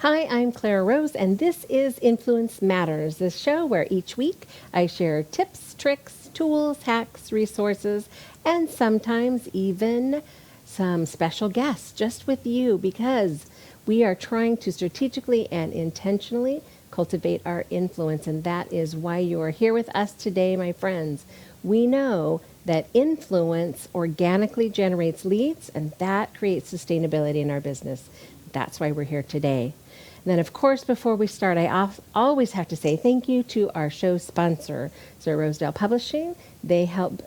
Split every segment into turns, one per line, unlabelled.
Hi, I'm Clara Rose, and this is Influence Matters, the show where each week I share tips, tricks, tools, hacks, resources, and sometimes even some special guests just with you because we are trying to strategically and intentionally cultivate our influence, and that is why you are here with us today, my friends. We know that influence organically generates leads, and that creates sustainability in our business. That's why we're here today. And then, of course, before we start, I always have to say thank you to our show sponsor, Sir Rosedale Publishing. They help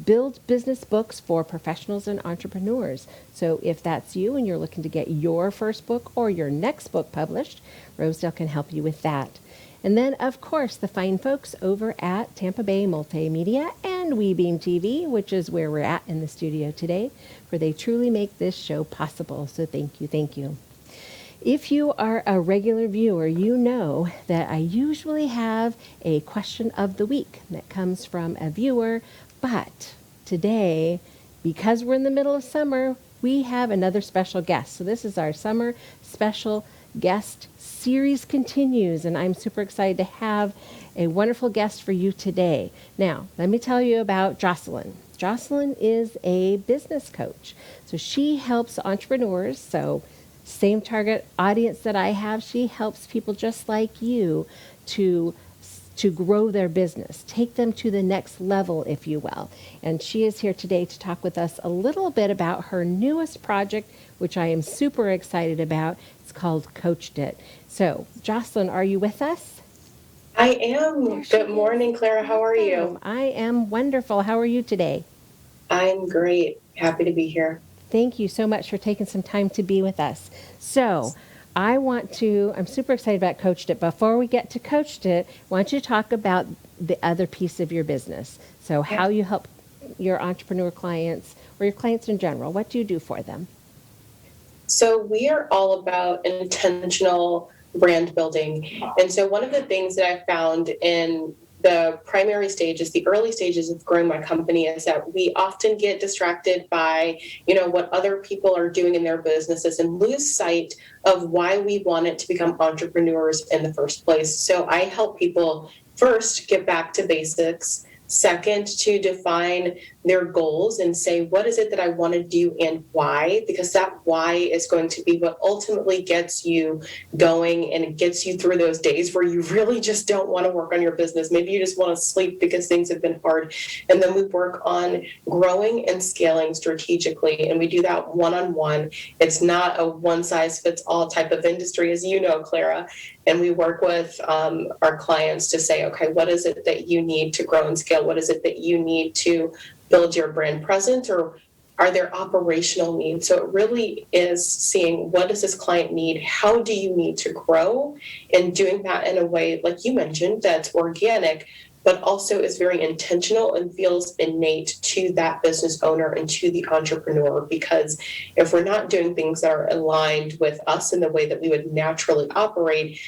build business books for professionals and entrepreneurs. So if that's you and you're looking to get your first book or your next book published, Rosedale can help you with that. And then, of course, the fine folks over at Tampa Bay Multimedia and WeBeam TV, which is where we're at in the studio today, for they truly make this show possible. So thank you, thank you. If you are a regular viewer, you know that I usually have a question of the week that comes from a viewer, but today, because we're in the middle of summer, we have another special guest. So this is our summer special guest series continues, and I'm super excited to have a wonderful guest for you today. Now, let me tell you about Jocelyn. Jocelyn is a business coach. So she helps entrepreneurs, so same target audience that I have. She helps people just like you to grow their business, take them to the next level, if you will. And she is here today to talk with us a little bit about her newest project, which I am super excited about. It's called Coachedit. So, Jocelyn, are you with us?
I am. Good morning, Clara. How are you?
I am wonderful. How are you today?
I'm great. Happy to be here.
Thank you so much for taking some time to be with us. So I'm super excited about Coachedit. Before we get to Coachedit, I want you to talk about the other piece of your business. So how you help your entrepreneur clients or your clients in general. What do you do for them?
So we are all about intentional brand building. And so one of the things that I found in the primary stages, the early stages of growing my company, is that we often get distracted by, what other people are doing in their businesses and lose sight of why we wanted to become entrepreneurs in the first place. So I help people first get back to basics. Second, to define their goals and say, what is it that I want to do and why? Because that why is going to be what ultimately gets you going and it gets you through those days where you really just don't want to work on your business. Maybe you just want to sleep because things have been hard. And then we work on growing and scaling strategically. And we do that one-on-one. It's not a one-size-fits-all type of industry, as you know, Clara. And we work with our clients to say, okay, what is it that you need to grow and scale? What is it that you need to build your brand presence, or are there operational needs? So it really is seeing, what does this client need? How do you need to grow? And doing that in a way, like you mentioned, that's organic, but also is very intentional and feels innate to that business owner and to the entrepreneur. Because if we're not doing things that are aligned with us in the way that we would naturally operate,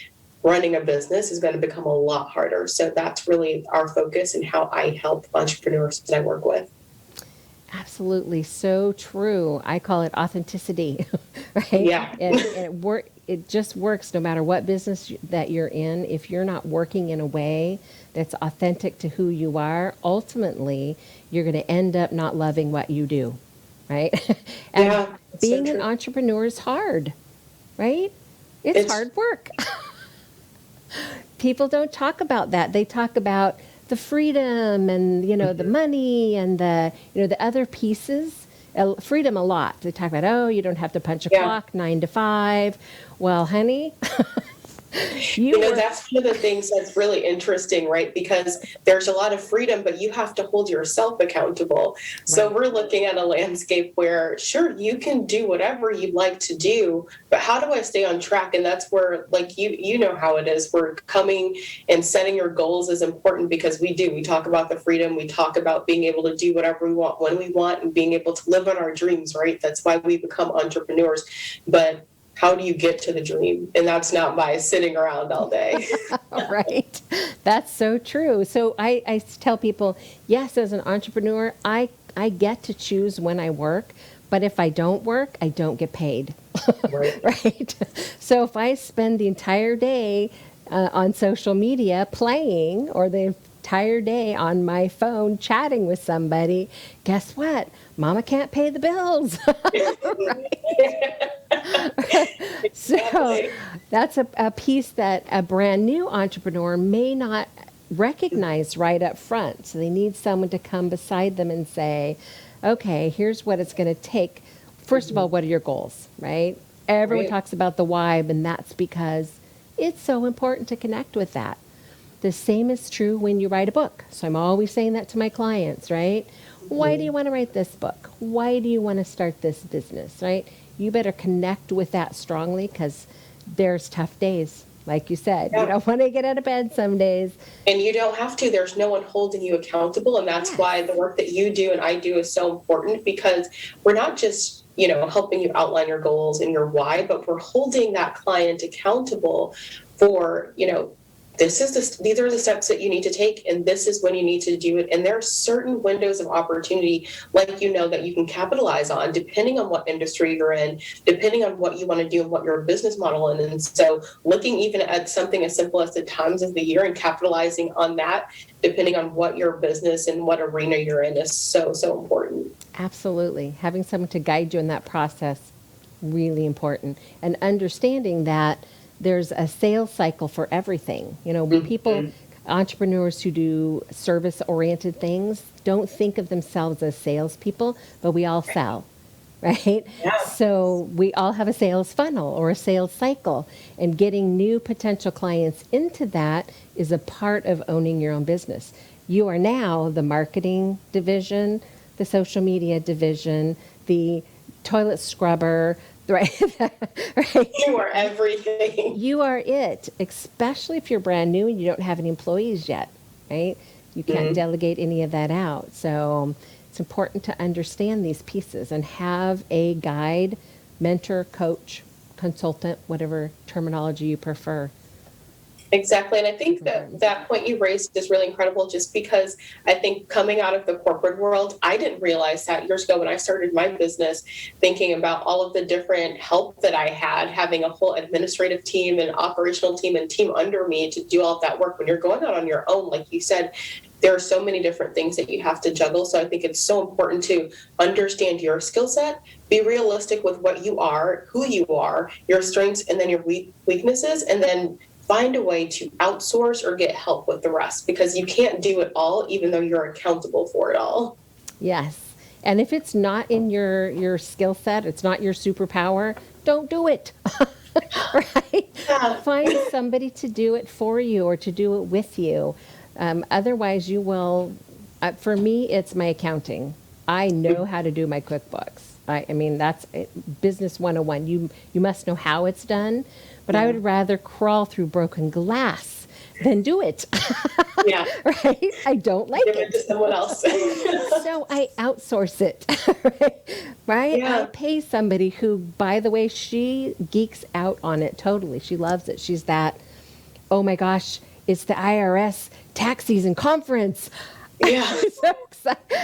running a business is going to become a lot harder. So that's really our focus and how I help entrepreneurs that I work with.
Absolutely. So true. I call it authenticity, right?
Yeah.
And it just works no matter what business that you're in. If you're not working in a way that's authentic to who you are, ultimately, you're going to end up not loving what you do, right? And
Yeah,
being
so
an entrepreneur is hard, right? It's hard work. People don't talk about that. They talk about the freedom and, the money and the other pieces. Freedom a lot. They talk about, oh, you don't have to punch a clock, 9 to 5. Well, honey,
that's one of the things that's really interesting, right? Because there's a lot of freedom, but you have to hold yourself accountable. Right. So we're looking at a landscape where, sure, you can do whatever you'd like to do, but how do I stay on track? And that's where, like, you know how it is. We're coming and setting your goals is important because we talk about the freedom. We talk about being able to do whatever we want when we want and being able to live on our dreams, right? That's why we become entrepreneurs. But how do you get to the dream? And that's not by sitting around all day.
Right. That's so true. So I tell people, yes, as an entrepreneur, I get to choose when I work, but if I don't work, I don't get paid. Right. Right. So if I spend the entire day on social media playing, or the entire day on my phone chatting with somebody, guess what? Mama can't pay the bills. So that's a piece that a brand new entrepreneur may not recognize right up front. So they need someone to come beside them and say, okay, here's what it's going to take. First of all, what are your goals, right? Everyone talks about the why, and that's because it's so important to connect with that. The same is true when you write a book. So I'm always saying that to my clients, right? Why do you want to write this book? Why do you want to start this business, right? You better connect with that strongly, because there's tough days. Like you said, you don't want to get out of bed some days.
And you don't have to. There's no one holding you accountable. And that's why the work that you do and I do is so important, because we're not just, helping you outline your goals and your why, but we're holding that client accountable for, these are the steps that you need to take, and this is when you need to do it. And there are certain windows of opportunity, like, that you can capitalize on, depending on what industry you're in, depending on what you want to do and what your business model is. And so looking even at something as simple as the times of the year and capitalizing on that, depending on what your business and what arena you're in, is so, so important.
Absolutely. Having someone to guide you in that process, really important. And understanding that there's a sales cycle for everything. People, entrepreneurs who do service-oriented things, don't think of themselves as salespeople, but we all sell, right? Yeah. So we all have a sales funnel or a sales cycle, and getting new potential clients into that is a part of owning your own business. You are now the marketing division, the social media division, the toilet scrubber, right? Right.
You are everything.
You are it, especially if you're brand new and you don't have any employees yet, right? You can't delegate any of that out. So it's important to understand these pieces and have a guide, mentor, coach, consultant, whatever terminology you prefer.
Exactly. And I think that point you raised is really incredible, just because I think coming out of the corporate world, I didn't realize that years ago when I started my business, thinking about all of the different help that I had, having a whole administrative team and operational team and team under me to do all of that work. When you're going out on your own, like you said, there are so many different things that you have to juggle. So I think it's so important to understand your skill set, be realistic with what you are, who you are, your strengths, and then your weaknesses, and then find a way to outsource or get help with the rest, because you can't do it all, even though you're accountable for it all.
Yes. And if it's not in your skill set, it's not your superpower, don't do it. Right? Yeah. Find somebody to do it for you or to do it with you. Otherwise, you will, for me, it's my accounting. I know how to do my QuickBooks. I mean, that's business 101. You must know how it's done. But I would rather crawl through broken glass than do it. Yeah. Right? I don't like it.
Give it to someone else.
So I outsource it. Right? Yeah. I pay somebody who, by the way, she geeks out on it totally. She loves it. She's that, oh my gosh, it's the IRS tax season conference. Yeah.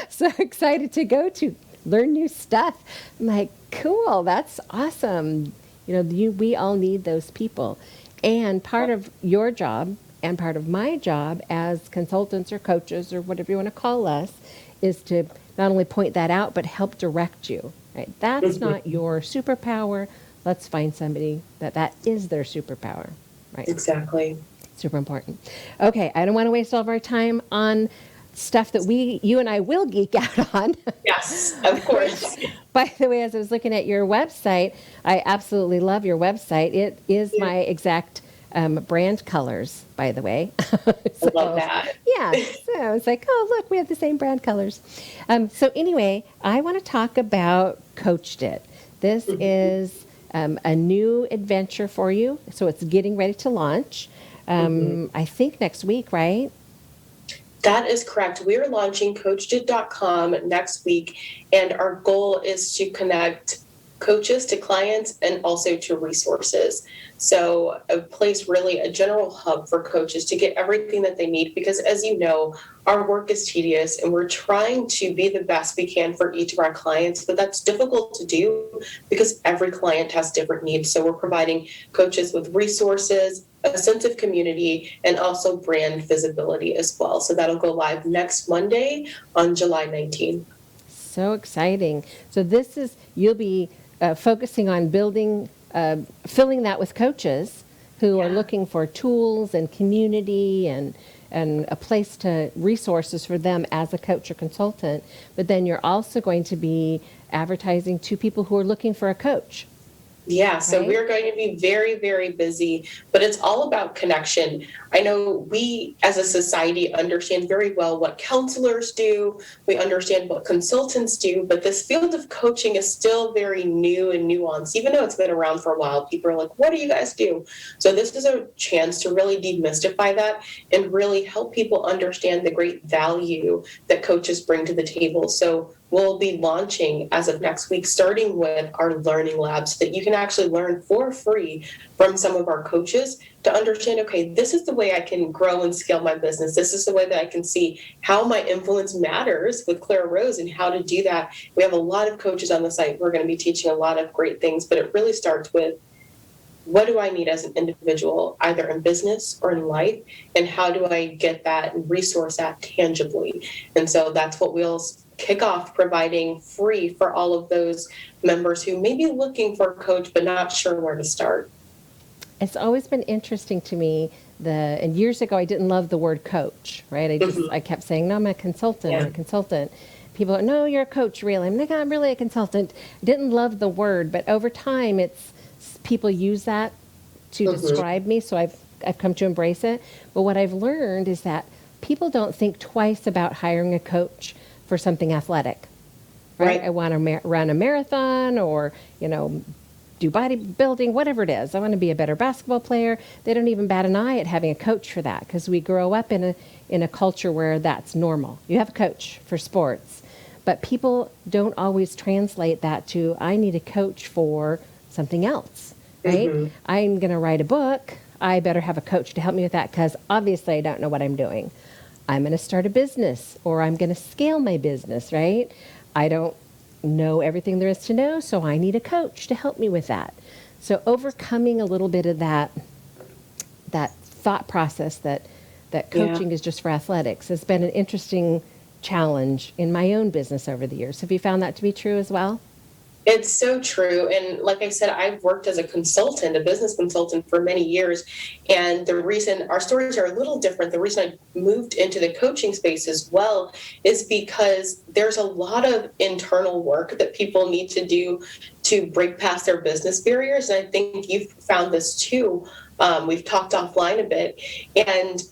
so excited to go to learn new stuff. I'm like, cool, that's awesome. We all need those people. And part of your job and part of my job as consultants or coaches or whatever you want to call us is to not only point that out, but help direct you. Right? That's not your superpower. Let's find somebody that is their superpower. Right?
Exactly.
Super important. Okay, I don't want to waste all of our time on stuff that you and I will geek out on.
Yes, of course.
By the way, as I was looking at your website, I absolutely love your website. It is
Yeah.
my exact brand colors, by the way.
I love that.
Yeah, so I was like, oh, look, we have the same brand colors. So anyway, I want to talk about Coachedit. This is a new adventure for you. So it's getting ready to launch, I think next week, right?
That is correct. We are launching Coachedit.com next week, and our goal is to connect coaches to clients and also to resources. So a place, really a general hub for coaches to get everything that they need, because as you know, our work is tedious and we're trying to be the best we can for each of our clients, but that's difficult to do because every client has different needs. So we're providing coaches with resources, a sense of community, and also brand visibility as well. So that'll go live next Monday on July 19th.
So exciting. So you'll be focusing on filling that with coaches who are looking for tools and community and a place to resources for them as a coach or consultant. But then you're also going to be advertising to people who are looking for a coach.
Yeah, so we're going to be very, very busy, but it's all about connection. I know we as a society understand very well what counselors do, we understand what consultants do, but this field of coaching is still very new and nuanced. Even though it's been around for a while, people are like, what do you guys do? So this is a chance to really demystify that and really help people understand the great value that coaches bring to the table. So we'll be launching as of next week, starting with our learning labs so that you can actually learn for free from some of our coaches to understand, okay, this is the way I can grow and scale my business. This is the way that I can see how my influence matters with Clara Rose and how to do that. We have a lot of coaches on the site. We're going to be teaching a lot of great things, but it really starts with, what do I need as an individual, either in business or in life, and how do I get that and resource that tangibly? And so that's what we'll kick off, providing free for all of those members who may be looking for a coach but not sure where to start.
It's always been interesting to me. And years ago, I didn't love the word coach, right? I kept saying, no, I'm a consultant. I'm a consultant. People are, no, you're a coach, really. I'm like, I'm really a consultant. I didn't love the word, but over time, people use that to describe me, so I've come to embrace it. But what I've learned is that people don't think twice about hiring a coach for something athletic, right? I want to run a marathon or, do bodybuilding, whatever it is. I want to be a better basketball player. They don't even bat an eye at having a coach for that because we grow up in a culture where that's normal. You have a coach for sports, but people don't always translate that to, I need a coach for something else, right? I'm going to write a book. I better have a coach to help me with that because obviously I don't know what I'm doing. I'm going to start a business or I'm going to scale my business, right? I don't know everything there is to know, so I need a coach to help me with that. So overcoming a little bit of that thought process that coaching is just for athletics has been an interesting challenge in my own business over the years. Have you found that to be true as well?
It's so true. And like I said, I've worked as a consultant, a business consultant for many years. And the reason our stories are a little different, the reason I moved into the coaching space as well is because there's a lot of internal work that people need to do to break past their business barriers. And I think you've found this too. We've talked offline a bit. And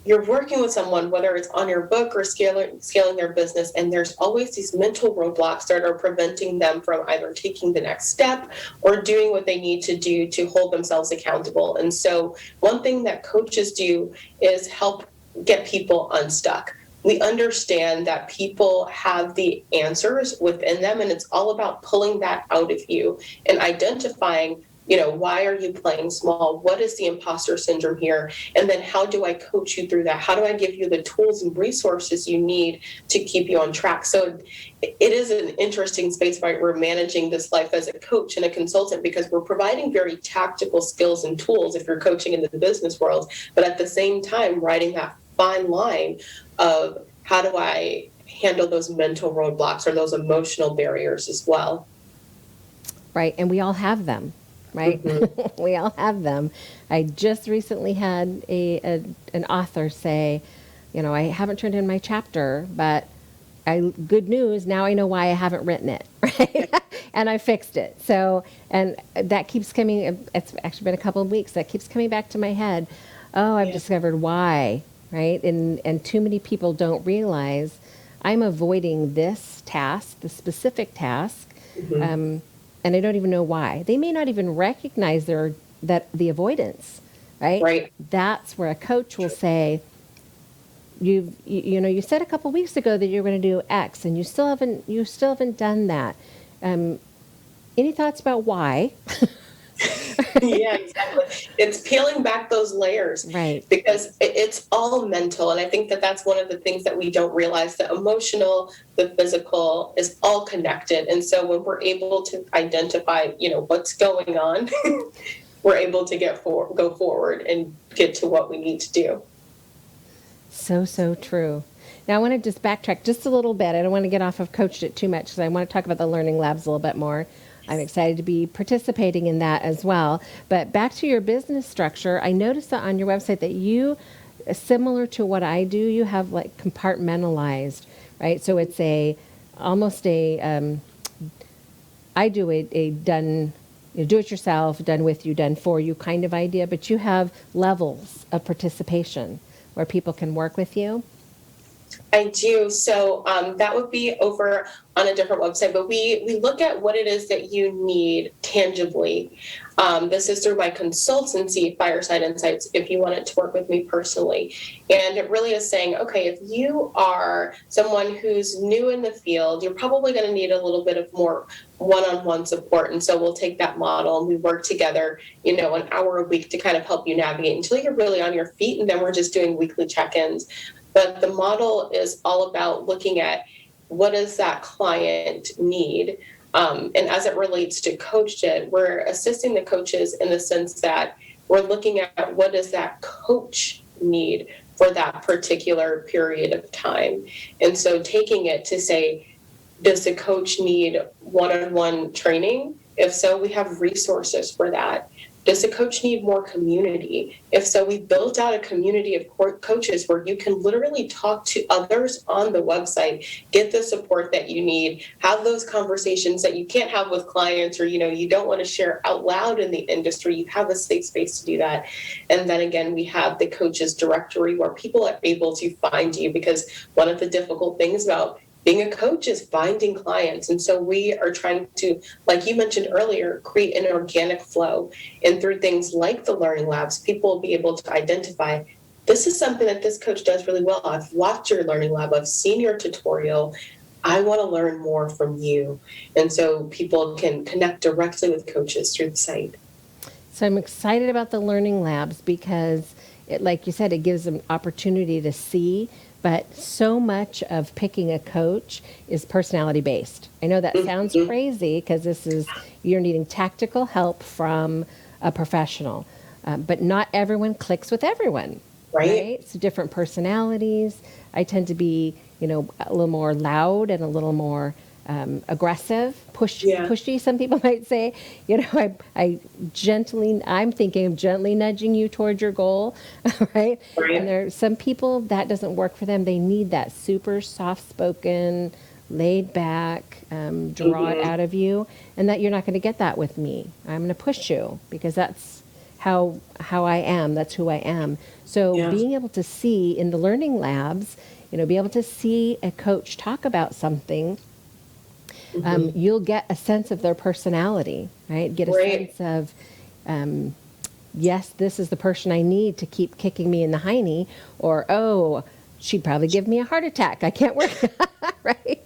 you're working with someone, whether it's on your book or scaling their business, and there's always these mental roadblocks that are preventing them from either taking the next step or doing what they need to do to hold themselves accountable. And so one thing that coaches do is help get people unstuck. We understand that people have the answers within them, and it's all about pulling that out of you and identifying, why are you playing small? What is the imposter syndrome here? And then how do I coach you through that? How do I give you the tools and resources you need to keep you on track? So it is an interesting space, right? We're managing this life as a coach and a consultant because we're providing very tactical skills and tools if you're coaching in the business world, but at the same time, writing that fine line of how do I handle those mental roadblocks or those emotional barriers as well.
Right. And we all have them. right? We all have them. I just recently had an author say, I haven't turned in my chapter, but good news, now I know why I haven't written it, right? And I fixed it. So, and that keeps coming, it's actually been a couple of weeks, that keeps coming back to my head. Oh, I've discovered why, right? And too many people don't realize I'm avoiding this task, the specific task, and I don't even know why. They may not even recognize that the avoidance, right?
Right.
That's where a coach will say, you said a couple weeks ago that you were going to do X, and you still haven't done that. Any thoughts about why?
Yeah, exactly. It's peeling back those layers,
right?
Because it's all mental, and I think that that's one of the things that we don't realize. The emotional, the physical is all connected, and so when we're able to identify, what's going on, we're able to go forward and get to what we need to do.
So true. Now I want to just backtrack just a little bit. I don't want to get off of Coachedit too much because I want to talk about the learning labs a little bit more. I'm excited to be participating in that as well. But back to your business structure, I noticed that on your website that you, similar to what I do, you have like compartmentalized, right? So it's I do a done, do it yourself, done with you, done for you kind of idea, but you have levels of participation where people can work with you.
I do. So that would be over on a different website, but we look at what it is that you need tangibly. This is through my consultancy, Fireside Insights, if you wanted to work with me personally. And it really is saying, okay, if you are someone who's new in the field, you're probably going to need a little bit of more one-on-one support. And so we'll take that model and we work together, an hour a week to kind of help you navigate until you're really on your feet. And then we're just doing weekly check-ins. But the model is all about looking at what does that client need. And as it relates to Coachedit, we're assisting the coaches in the sense that we're looking at what does that coach need for that particular period of time. And so taking it to say, does the coach need one-on-one training? If so, we have resources for that. Does the coach need more community? If so, we built out a community of coaches where you can literally talk to others on the website, get the support that you need, have those conversations that you can't have with clients or, you don't want to share out loud in the industry. You have a safe space to do that. And then again, we have the coaches directory where people are able to find you, because one of the difficult things about being a coach is finding clients. And so we are trying to, like you mentioned earlier, create an organic flow. And through things like the learning labs, people will be able to identify, this is something that this coach does really well. I've watched your learning lab. I've seen your tutorial. I want to learn more from you. And so people can connect directly with coaches through the site.
So I'm excited about the learning labs because, like you said, it gives them opportunity to see. But so much of picking a coach is personality based. I know that sounds crazy because you're needing tactical help from a professional, but not everyone clicks with everyone, right? So different personalities. I tend to be, a little more loud and a little more aggressive, pushy, some people might say. I'm thinking of gently nudging you towards your goal, right? And there are some people that doesn't work for them. They need that super soft-spoken, laid back, draw it out of you, and that you're not going to get that with me. I'm going to push you because that's how I am. That's who I am. So being able to see in the learning labs, be able to see a coach talk about something, you'll get a sense of their personality, right? Get a sense of, yes, this is the person I need to keep kicking me in the hiney, or, oh, she'd probably give me a heart attack. I can't work, right?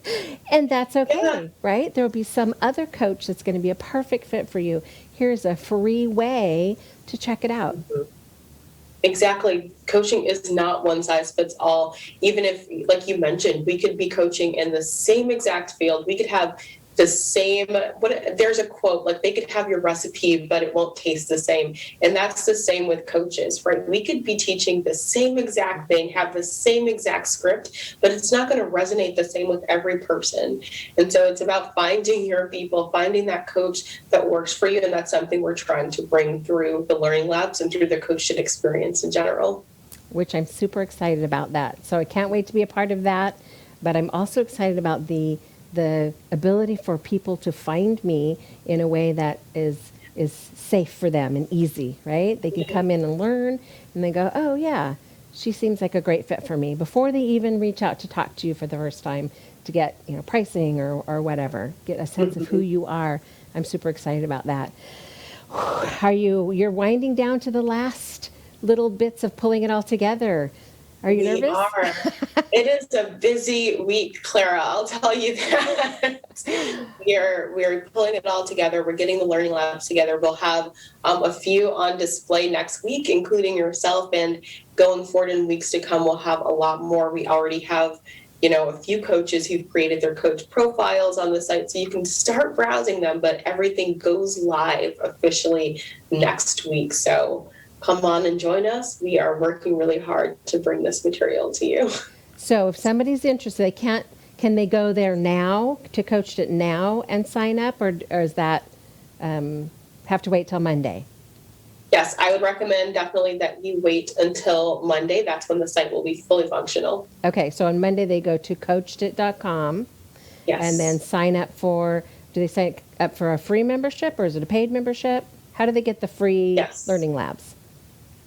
And that's okay, right? There will be some other coach that's going to be a perfect fit for you. Here's a free way to check it out.
Exactly. Coaching is not one size fits all. Even if, like you mentioned, we could be coaching in the same exact field. We could have the same. There's a quote, like, they could have your recipe, but it won't taste the same. And that's the same with coaches, right? We could be teaching the same exact thing, have the same exact script, but it's not going to resonate the same with every person. And so it's about finding your people, finding that coach that works for you. And that's something we're trying to bring through the Learning Labs and through the Coachedit experience in general.
Which I'm super excited about that. So I can't wait to be a part of that. But I'm also excited about the ability for people to find me in a way that is safe for them and easy, right? They can come in and learn and they go, oh yeah, she seems like a great fit for me, before they even reach out to talk to you for the first time to get, pricing or whatever, get a sense of who you are. I'm super excited about that. You're winding down to the last little bits of pulling it all together. Are you nervous?
We are. It is a busy week, Clara. I'll tell you that. We're pulling it all together. We're getting the Learning Labs together. We'll have a few on display next week, including yourself. And going forward in weeks to come, we'll have a lot more. We already have, a few coaches who've created their coach profiles on the site, so you can start browsing them. But everything goes live officially next week. So come on and join us. We are working really hard to bring this material to you.
So if somebody's interested, can they go there now to Coachedit now and sign up, or is that have to wait till Monday?
Yes, I would recommend definitely that you wait until Monday. That's when the site will be fully functional.
Okay, so on Monday they go to coachedit.com.
Yes.
And then sign up do they sign up for a free membership or is it a paid membership? How do they get the free Learning Labs?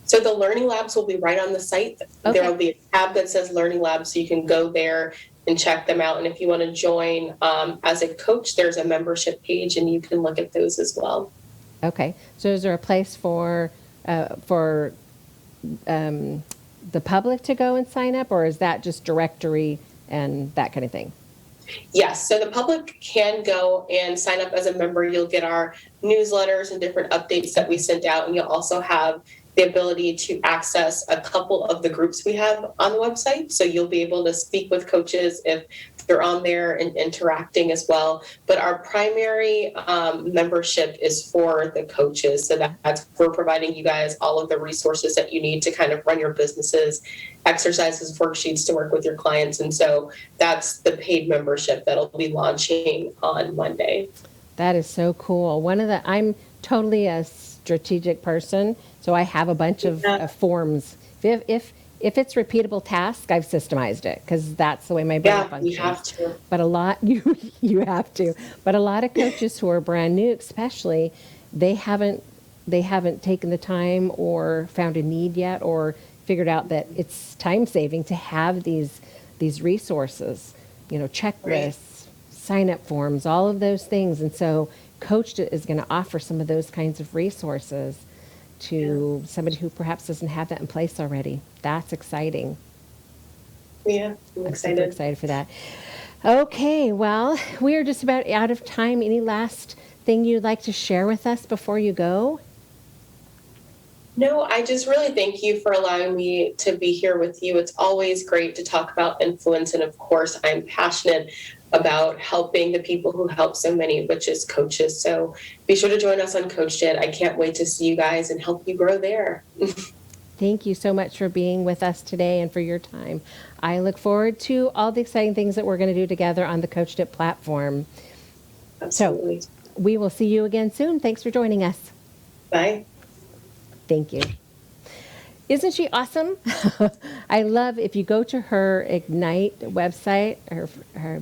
So the Learning Labs will be right on the site. Okay. There will be a tab that says Learning Labs, so you can go there and check them out. And if you want to join as a coach, there's a membership page, and you can look at those as well.
Okay. So is there a place for the public to go and sign up, or is that just directory and that kind of thing?
Yes, so the public can go and sign up as a member. You'll get our newsletters and different updates that we send out, and you'll also have the ability to access a couple of the groups we have on the website. So you'll be able to speak with coaches if they're on there and interacting as well. But our primary membership is for the coaches. So that's we're providing you guys all of the resources that you need to kind of run your businesses, exercises, worksheets to work with your clients. And so that's the paid membership that'll be launching on Monday.
That is so cool. I'm totally a strategic person, so I have a bunch of forms. If it's repeatable task, I've systemized it because that's the way my brain functions.
You have to.
But you have to. But a lot of coaches who are brand new, especially, they haven't taken the time or found a need yet or figured out that it's time saving to have these resources, checklists, right, sign up forms, all of those things. And so Coachedit is going to offer some of those kinds of resources to somebody who perhaps doesn't have that in place already. That's exciting.
Yeah, I'm excited.
Super excited for that. Okay, well, we're just about out of time. Any last thing you'd like to share with us before you go?
No, I just really thank you for allowing me to be here with you. It's always great to talk about influence. And of course, I'm passionate about helping the people who help so many, which is coaches. So be sure to join us on Coachedit. I can't wait to see you guys and help you grow there.
Thank you so much for being with us today and for your time. I look forward to all the exciting things that we're going to do together on the Coachedit platform.
Absolutely.
So we will see you again soon. Thanks for joining us.
Bye.
Thank you. Isn't she awesome? I love if you go to her Ignite website, her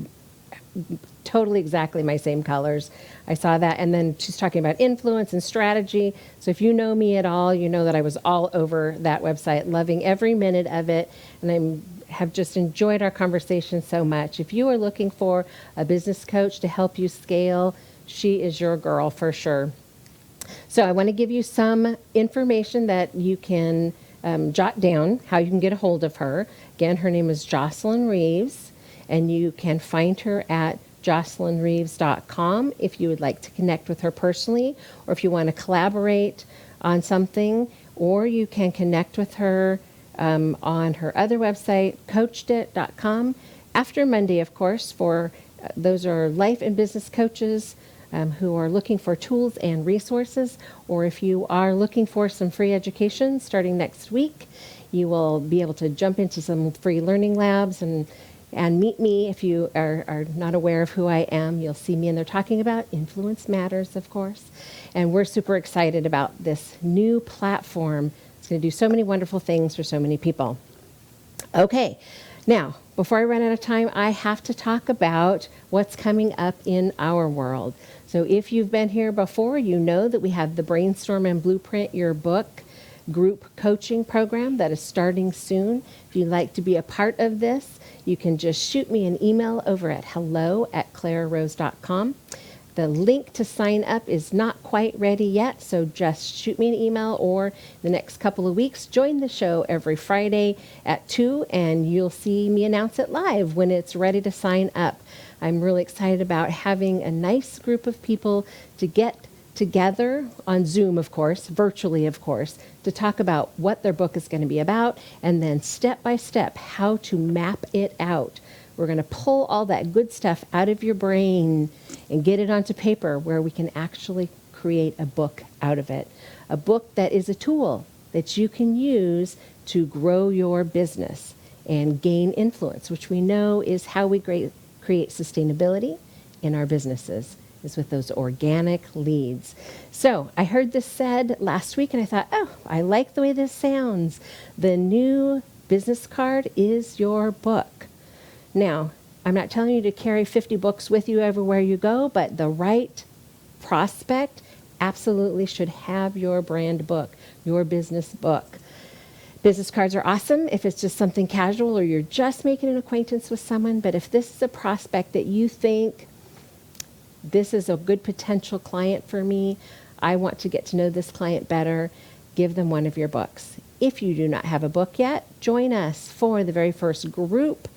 totally exactly my same colors. I saw that. And then she's talking about influence and strategy. So if you know me at all, you know that I was all over that website, loving every minute of it. And have just enjoyed our conversation so much. If you are looking for a business coach to help you scale, she is your girl for sure. So I want to give you some information that you can jot down, how you can get a hold of her. Again, her name is Jocelyn Reaves, and you can find her at jocelynreaves.com if you would like to connect with her personally, or if you want to collaborate on something, or you can connect with her on her other website, coachedit.com, after Monday, of course, for Those are life and business coaches who are looking for tools and resources, or if you are looking for some free education starting next week, you will be able to jump into some free learning labs and meet me. If you are not aware of who I am, you'll see me in there talking about Influence Matters, of course. And we're super excited about this new platform. It's going to do so many wonderful things for so many people. Okay, now, before I run out of time, I have to talk about what's coming up in our world. So if you've been here before, you know that we have the Brainstorm and Blueprint Your Book group coaching program that is starting soon. If you'd like to be a part of this, you can just shoot me an email over at hello@clararose.com. The link to sign up is not quite ready yet, so just shoot me an email, or the next couple of weeks, join the show every Friday at 2, and you'll see me announce it live when it's ready to sign up. I'm really excited about having a nice group of people to get together on Zoom, of course, virtually, of course, to talk about what their book is going to be about, and then step by step how to map it out. We're going to pull all that good stuff out of your brain and get it onto paper where we can actually create a book out of it. A book that is a tool that you can use to grow your business and gain influence, which we know is how we create sustainability in our businesses, is with those organic leads. So I heard this said last week and I thought, oh, I like the way this sounds. The new business card is your book. Now, I'm not telling you to carry 50 books with you everywhere you go, but the right prospect absolutely should have your brand book, your business book. Business cards are awesome if it's just something casual or you're just making an acquaintance with someone, but if this is a prospect that you think, this is a good potential client for me, I want to get to know this client better, give them one of your books. If you do not have a book yet, join us for the very first group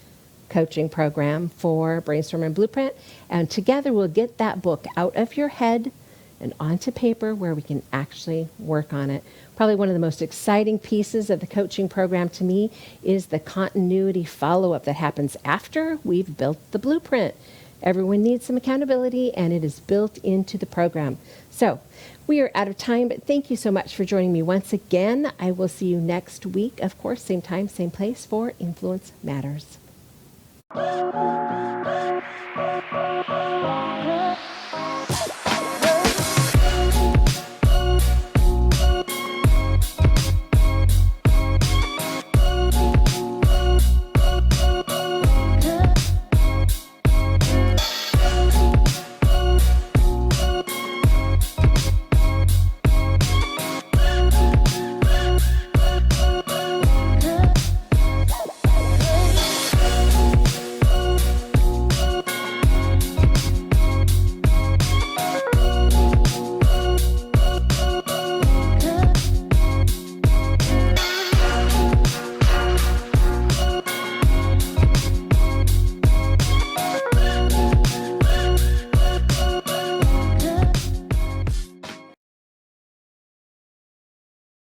coaching program for Brainstorm and Blueprint, and together we'll get that book out of your head and onto paper where we can actually work on it. Probably one of the most exciting pieces of the coaching program to me is the continuity follow-up that happens after we've built the blueprint. Everyone needs some accountability, and it is built into the program. So we are out of time, but thank you so much for joining me once again. I will see you next week, of course, same time, same place for Influence Matters.